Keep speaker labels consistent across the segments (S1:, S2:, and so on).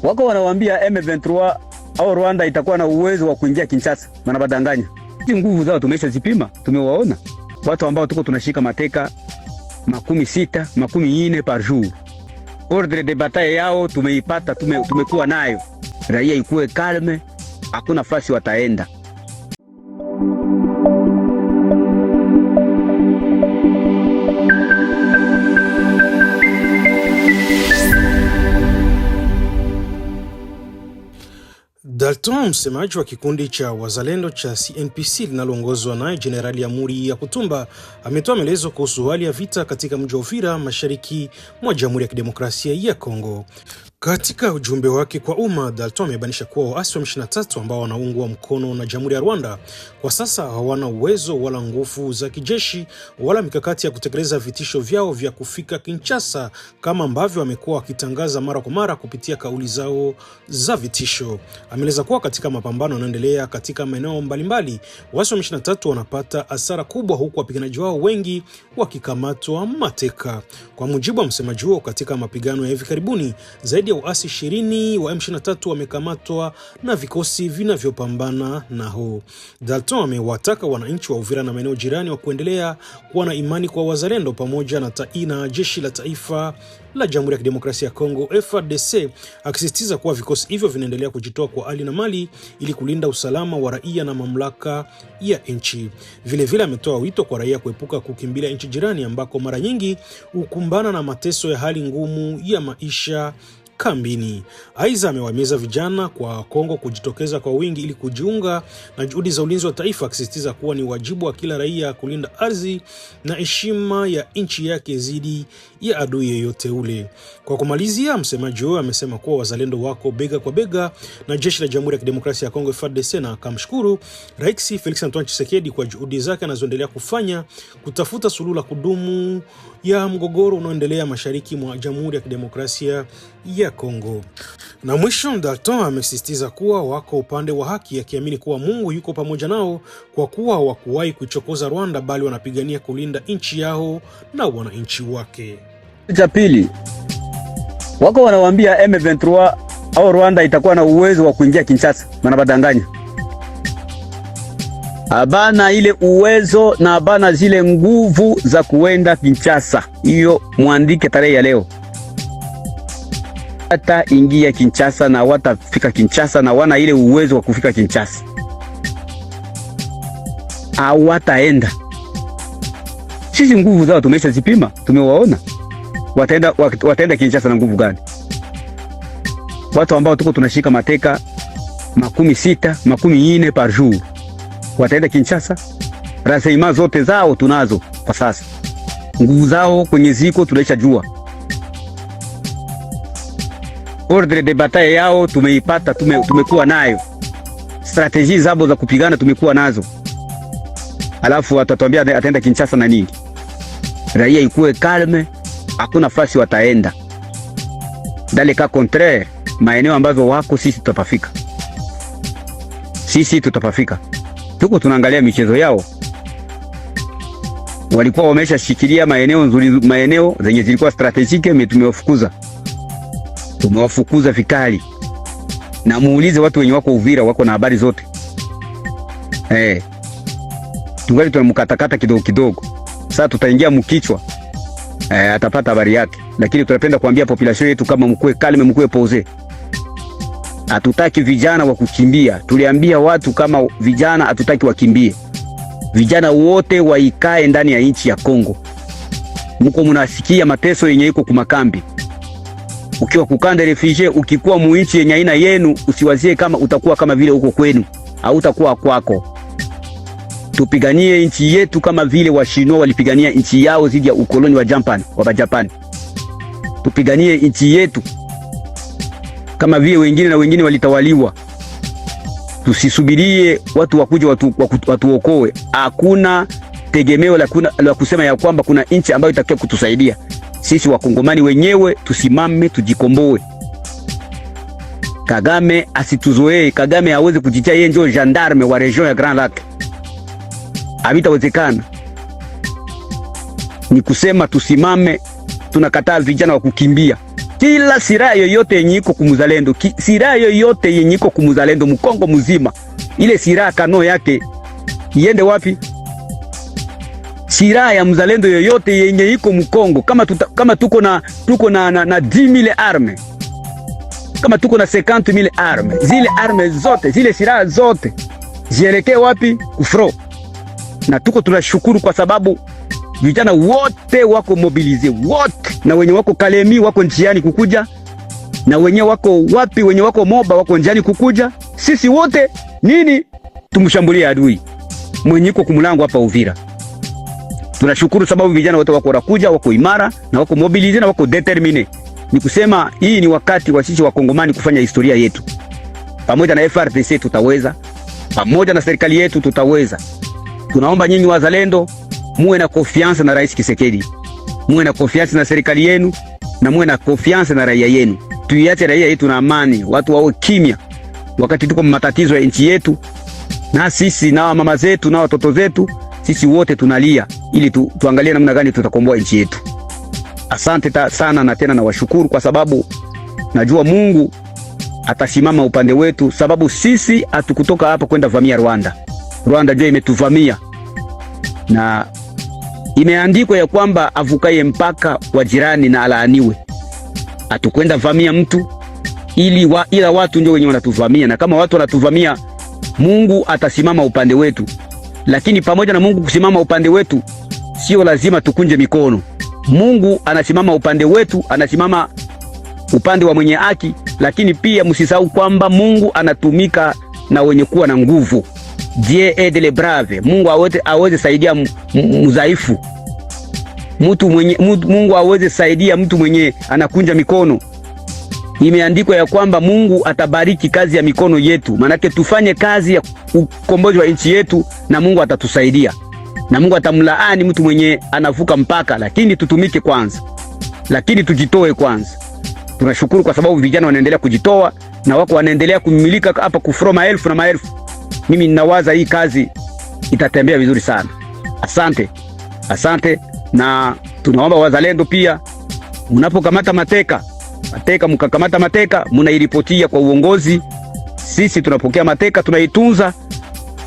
S1: Wako wanawaambia M23 au Rwanda itakuwa na uwezo wa kuingia Kinshasa. Wanabadanganya. Hizi nguvu zao tumeshazipima, tumewaona. Watu ambao tuko tunashika mateka 60, 40 par jour. Ordre de bataille yao tumeipata, tumekuwa nayo. Raia ikuwe kalme, hakuna nafasi wataenda.
S2: Dalton, msemaji wa kikundi cha wazalendo cha CNPC linaloongozwa naye Jenerali Amuri Yakutumba, ametoa maelezo kuhusu hali ya vita katika mji wa Uvira, mashariki mwa Jamhuri ya Kidemokrasia ya Kongo. Katika ujumbe wake kwa umma, Dalton amebainisha kuwa waasi wa M23 ambao wanaungwa mkono na Jamhuri ya Rwanda kwa sasa hawana uwezo wala nguvu za kijeshi wala mikakati ya kutekeleza vitisho vyao vya kufika Kinshasa kama ambavyo wamekuwa wakitangaza mara kwa mara kupitia kauli zao za vitisho. Ameeleza kuwa katika mapambano yanayoendelea katika maeneo mbalimbali, waasi wa M23 wanapata hasara kubwa, huku wapiganaji wao wengi wakikamatwa mateka. Kwa mujibu wa msemaji huo, katika mapigano ya hivi karibuni zaidi ya waasi 20 wa M23 wamekamatwa na vikosi vinavyopambana nao. Dalton amewataka wananchi wa Uvira na maeneo jirani wa kuendelea kuwa na imani kwa wazalendo pamoja na jeshi la taifa la Jamhuri ya Kidemokrasia ya Kongo FARDC, akisisitiza kuwa vikosi hivyo vinaendelea kujitoa kwa hali na mali ili kulinda usalama wa raia na mamlaka ya nchi. Vile vile ametoa wito kwa raia kuepuka kukimbilia nchi jirani ambako mara nyingi hukumbana na mateso ya hali ngumu ya maisha kambini. Aidha, amewahimiza vijana kwa Kongo kujitokeza kwa wingi ili kujiunga na juhudi za ulinzi wa taifa, akisisitiza kuwa ni wajibu wa kila raia kulinda ardhi na heshima ya nchi yake dhidi ya adui yeyote ule. Kwa kumalizia, msemaji huyo amesema kuwa wazalendo wako bega kwa bega na jeshi la Jamhuri ya Kidemokrasia ya Kongo FARDC, na akamshukuru Rais Felix Antoine Tshisekedi kwa juhudi zake anazoendelea kufanya kutafuta suluhu la kudumu ya mgogoro unaoendelea mashariki mwa Jamhuri ya Kidemokrasia ya Kongo. Na mwisho, Dalton amesisitiza kuwa wako upande wa haki, akiamini kuwa Mungu yuko pamoja nao kwa kuwa hawakuwahi kuchokoza Rwanda bali wanapigania kulinda nchi yao na wananchi wake.
S1: Cha pili, wako wanawaambia M23 au Rwanda itakuwa na uwezo wa kuingia Kinshasa. Wanabadanganya. Abana ile uwezo na abana zile nguvu za kuenda Kinshasa. Hiyo muandike tarehe ya leo. Hata ingia Kinshasa na watafika Kinshasa na wana ile uwezo wa kufika Kinshasa. Hawataenda. Sisi nguvu zao tumeshazipima, tumewaona. Wataenda Kinshasa na nguvu gani? Watu ambao tuko tunashika mateka 60, 40 par jour. Wataenda Kinshasa? Rasilimali zote zao tunazo kwa sasa. Nguvu zao kwenye ziko tunashajua. Ordre de bataille yao tumeipata, tumekuwa nayo. Strategy zao za kupigana tumekuwa nazo. Alafu watatuambia ataenda Kinshasa na nini? Raia ikuwe kalme, hakuna nafasi wataenda. Dans cas contraire, maeneo ambazo wako sisi tutapafika. Sisi tutapafika. Tuko tunaangalia michezo yao. Walikuwa wameshashikilia maeneo nzuri, maeneo zenye zilikuwa strategique, tumewafukuza vikali. Na muulize watu wenye wako Uvira, wako na habari zote. Tungali tunamkatakata kidogo kidogo. Sasa tutaingia mkichwa. Atapata habari yake. Lakini tunapenda kuambia population yetu kama mkue kalme, mkue pose. Hatutaki vijana wa kukimbia. Tuliambia watu kama vijana hatutaki wakimbie. Vijana wote waikae ndani ya nchi ya Kongo. Mko mnasikia mateso yenye iko kumakambi. Ukiwa kukanda refugee, ukikuwa muinchi yenye aina yenu, usiwazie kama utakuwa kama vile uko kwenu, au utakuwa kwako. Tupiganie nchi yetu kama vile Washino walipigania nchi yao dhidi ya ukoloni wa Japan. Tupiganie nchi yetu kama vile wengine walitawaliwa. Tusisubirie watu wakuje watuokoe. Hakuna tegemeo la kusema ya kwamba kuna nchi ambayo itakuwa kutusaidia. Sisi wakongomani wenyewe tusimame, tujikomboe. Kagame asituzoee. Kagame hawezi kujitia yeye ndio gendarme wa region ya Grand Lac. Habitawezekana. Ni kusema tusimame, tunakataa vijana wa kukimbia. kila silaha yoyote yenye iko kumuzalendo, silaha yoyote yenye iko kumuzalendo Mkongo mzima, ile silaha kano yake iende wapi? Silaha ya mzalendo yoyote yenye iko Mkongo, kama tuko na 10,000 arme, kama tuko na 50,000 arme, zile arme zote, zile silaha zote zielekee wapi? Kufro. Na tuko tunashukuru kwa sababu vijana wote wako mobilize, wote, na wenye wako Kalemi wako njiani kukuja, na wenye wako wapi, wenye wako Moba wako njiani kukuja. Sisi wote nini tumshambulie adui mwenye iko kumulango hapa Uvira. Tunashukuru sababu vijana wote wako rakuja, wako imara na wako mobilize na wako determine. Ni kusema hii ni wakati wa sisi Wakongomani kufanya historia yetu. Pamoja na FRDC tutaweza, pamoja na serikali yetu tutaweza. Tunaomba nyinyi wazalendo muwe na confiance na Rais Tshisekedi, muwe na confiance na serikali yenu, na muwe na confiance na raia yenu. Tuiache raia yetu na amani, watu wawe kimya wakati tuko matatizo ya nchi yetu. Na sisi na mama zetu na watoto zetu, sisi wote tunalia ili tuangalie namna gani tutakomboa nchi yetu. Asante sana, na tena nawashukuru kwa sababu najua Mungu atasimama upande wetu, sababu sisi hatukutoka hapa kwenda vamia Rwanda. Rwanda ndio imetuvamia, na imeandikwa ya kwamba avukaye mpaka wa jirani na alaaniwe. Hatukwenda vamia mtu ila watu ndio wenye wanatuvamia, na kama watu wanatuvamia Mungu atasimama upande wetu. Lakini pamoja na Mungu kusimama upande wetu, sio lazima tukunje mikono. Mungu anasimama upande wetu, anasimama upande wa mwenye haki, lakini pia msisahau kwamba Mungu anatumika na wenye kuwa na nguvu. Dieu aide les braves. Mungu aweze saidia mzaifu. Mungu aweze saidia mtu mwenye anakunja mikono. Imeandikwa ya kwamba Mungu atabariki kazi ya mikono yetu. Manake tufanye kazi ya ukombozi wa nchi yetu na Mungu atatusaidia. Na Mungu atamlaani mtu mwenye anavuka mpaka, lakini tutumike kwanza. Lakini tujitoe kwanza. Tunashukuru kwa sababu vijana wanaendelea kujitoa na wako wanaendelea kumilika hapa kufuro maelfu na maelfu. Mimi ninawaza hii kazi itatembea vizuri sana. Asante. Asante, na tunaomba wazalendo pia mnapokamata mateka mkakamata mateka mnairipotia kwa uongozi. Sisi tunapokea mateka, tunaitunza.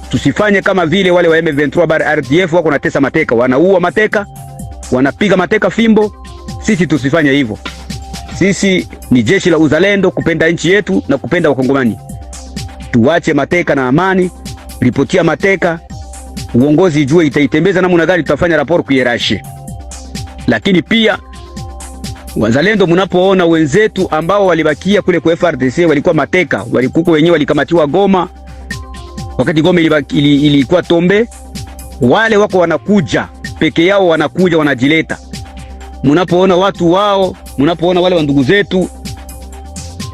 S1: Tusifanye kama vile wale wa M23 bar RDF wako natesa mateka, wanaua mateka, wanapiga mateka fimbo. Sisi tusifanye hivyo. Sisi ni jeshi la uzalendo, kupenda nchi yetu na kupenda Wakongomani. Tuache mateka na amani, ripotia mateka, uongozi ijue itaitembeza namna gani tutafanya raporo kuirashi. Lakini pia wazalendo, mnapoona wenzetu ambao walibakia kule kwa FRDC walikuwa mateka, walikuwa wenyewe walikamatiwa Goma, wakati Goma ilikuwa tombe, wale wako wanakuja peke yao, wanakuja wanajileta. Mnapoona watu wao, mnapoona wale wandugu zetu,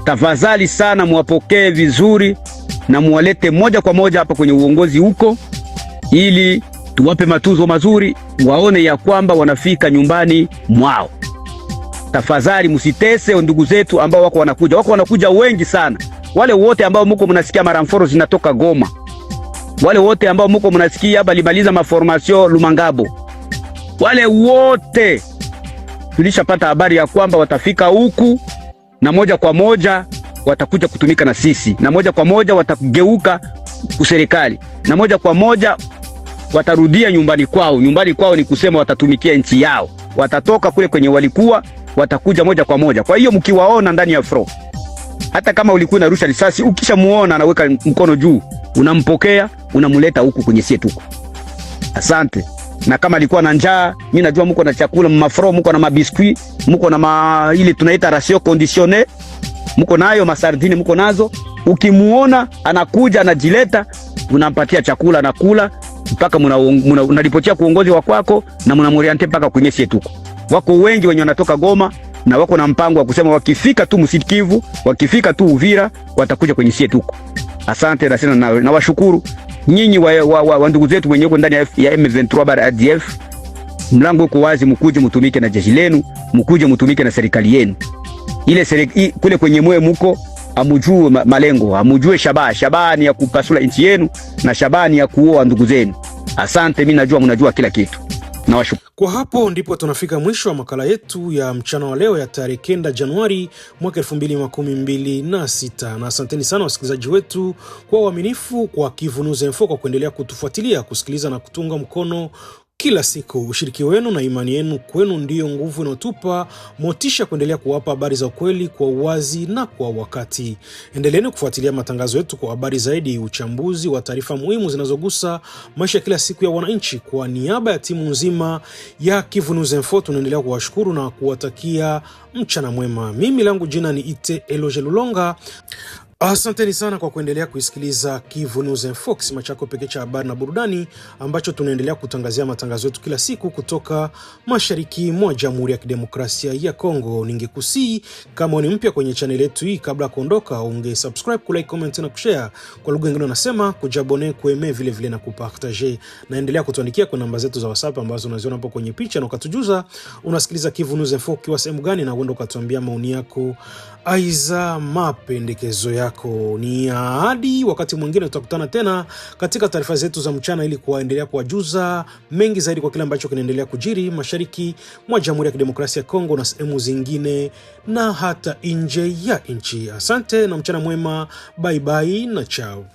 S1: tafadhali sana muwapokee vizuri na muwalete moja kwa moja hapa kwenye uongozi huko, ili tuwape matuzo mazuri, waone ya kwamba wanafika nyumbani mwao. Tafadhali msitese ndugu zetu ambao wako wanakuja wengi sana. Wale wote ambao mko mnasikia maramforo zinatoka Goma, wale wote ambao mko mnasikia hapa limaliza maformation Lumangabo, wale wote tulishapata habari ya kwamba watafika huku na moja kwa moja watakuja kutumika na sisi, na moja kwa moja watageuka kuserikali, na moja kwa moja watarudia nyumbani kwao. Nyumbani kwao ni kusema watatumikia nchi yao. Watatoka kule kwenye walikuwa, watakuja moja kwa moja. Kwa hiyo mkiwaona ndani ya fro, hata kama ulikuwa unarusha risasi, ukishamuona anaweka mkono juu, unampokea, unamuleta huku kwenye sietu huko. Asante. Na kama alikuwa na njaa, mimi najua mko na chakula mafro, mko na mabiskuit, mko na ile tunaita ration conditionnée, mko nayo masardine, mko nazo. Ukimuona anakuja anajileta, unampatia chakula na kula mpaka unaripotia kuongozi wa kwako na mnamoriente mpaka kwenye sietu huko. Wako wengi wenye wanatoka Goma na wako na mpango wa kusema wakifika tu Msikivu, wakifika tu Uvira, watakuja kwenye sietu huko. Asante na sana, na washukuru nyinyi wa ndugu zetu wenye uko ndani ya M23 bar ADF. Mlango uko wazi, mkuje mtumike na jeshi lenu, mkuje mtumike na serikali yenu. Ile serikali kule kwenye mwe mko amujue malengo, amujue shabani ya kupasula nchi yenu na shabani ya kuoa ndugu zenu. Asante, mimi najua mnajua kila kitu.
S2: Kwa hapo ndipo tunafika mwisho wa makala yetu ya mchana wa leo ya tarehe 9 Januari mwaka 2026. Na asanteni sana wasikilizaji wetu kwa uaminifu kwa Kivu News Info, kwa kuendelea kutufuatilia, kusikiliza na kutunga mkono kila siku. Ushiriki wenu na imani yenu kwenu ndiyo nguvu inayotupa motisha kuendelea kuwapa habari za ukweli kwa uwazi na kwa wakati. Endeleeni kufuatilia matangazo yetu kwa habari zaidi, uchambuzi wa taarifa muhimu zinazogusa maisha kila siku ya wananchi. Kwa niaba ya timu nzima ya Kivu News Info tunaendelea kuwashukuru na kuwatakia mchana mwema. Mimi langu jina ni Ite Eloge Lulonga. Asanteni sana kwa kuendelea kuisikiliza Kivu News Info, kisima chako pekee cha habari na burudani, ambacho tunaendelea kutangazia matangazo yetu kila siku kutoka mashariki mwa Jamhuri ya Kidemokrasia ya Kongo. Ningekusii kama ni mpya kwenye channel yetu hii, kabla kuondoka ungesubscribe, kulike, comment na kushare. Kwa lugha nyingine unasema kujabone, kueme, vile vile na kupartager. Naendelea kutuandikia kwa namba zetu za WhatsApp ambazo unaziona hapo kwenye picha, na ukatujuza unasikiliza Kivu News Info kiwa sehemu gani, na uende ukatuambia maoni yako aiza mapendekezo yako. Ni ahadi wakati mwingine tutakutana tena katika taarifa zetu za mchana, ili kuendelea kuwajuza mengi zaidi kwa kile ambacho kinaendelea kujiri mashariki mwa Jamhuri ya Kidemokrasia ya Kongo na sehemu zingine na hata nje ya nchi. Asante na mchana mwema, bye bye na chao.